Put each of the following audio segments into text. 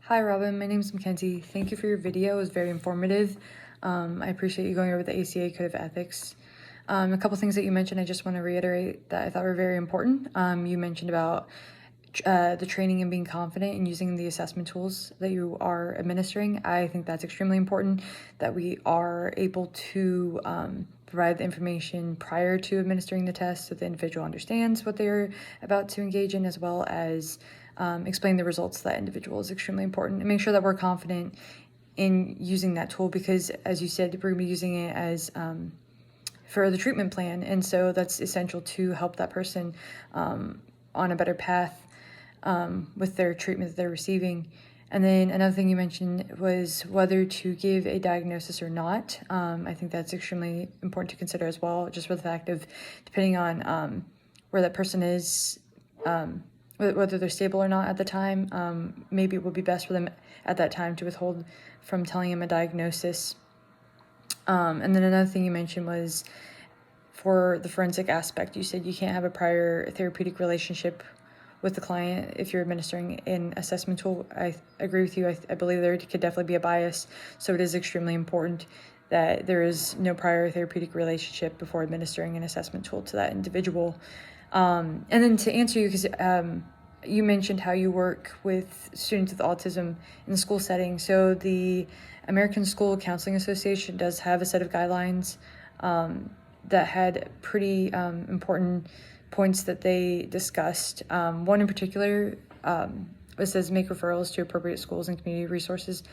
Hi Robin, my name is Mackenzie. Thank you for your video. It was very informative. I appreciate you going over the ACA Code of Ethics. A couple things that you mentioned, I just want to reiterate that I thought were very important. You mentioned about the training and being confident in using the assessment tools that you are administering. I think that's extremely important, that we are able to provide the information prior to administering the test so the individual understands what they're about to engage in, as well as explain the results to that individual is extremely important, and make sure that we're confident in using that tool, because as you said, we're going to be using it as for the treatment plan, and so that's essential to help that person on a better path with their treatment that they're receiving. And then another thing you mentioned was whether to give a diagnosis or not. I think that's extremely important to consider as well, just for the fact of depending on where that person is, whether they're stable or not at the time, maybe it would be best for them at that time to withhold from telling him a diagnosis. And then another thing you mentioned was for the forensic aspect. You said you can't have a prior therapeutic relationship with the client if you're administering an assessment tool. I agree with you. I believe there could definitely be a bias, so it is extremely important that there is no prior therapeutic relationship before administering an assessment tool to that individual. And then to answer you, because you mentioned how you work with students with autism in the school setting. So the American School Counseling Association does have a set of guidelines that had pretty important points that they discussed. One in particular, it says make referrals to appropriate schools and community resources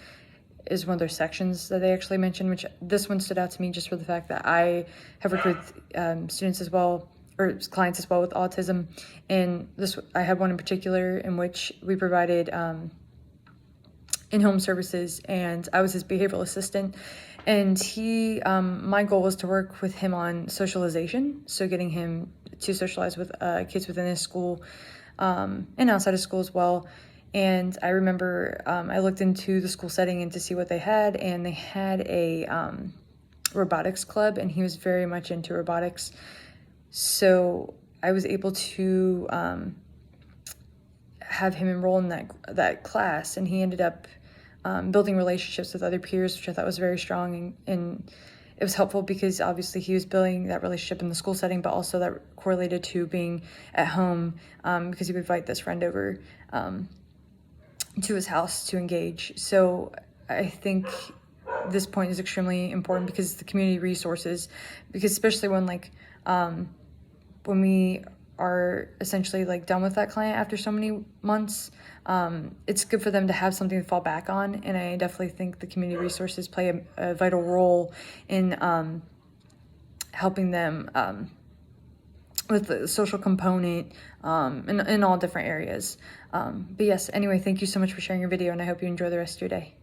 is one of their sections that they actually mentioned, which this one stood out to me just for the fact that I have worked with students as well, or clients as well with autism. And I had one in particular in which we provided in-home services, and I was his behavioral assistant. And my goal was to work with him on socialization, so getting him to socialize with kids within his school and outside of school as well. And I remember I looked into the school setting and to see what they had, and they had a robotics club, and he was very much into robotics. So I was able to have him enroll in that class, and he ended up building relationships with other peers, which I thought was very strong, and it was helpful because obviously he was building that relationship in the school setting, but also that correlated to being at home because he would invite this friend over to his house to engage. So I think this point is extremely important because the community resources, because especially when we are essentially done with that client after so many months, it's good for them to have something to fall back on. And I definitely think the community resources play a vital role in helping them with the social component in all different areas. But yes, anyway, thank you so much for sharing your video, and I hope you enjoy the rest of your day.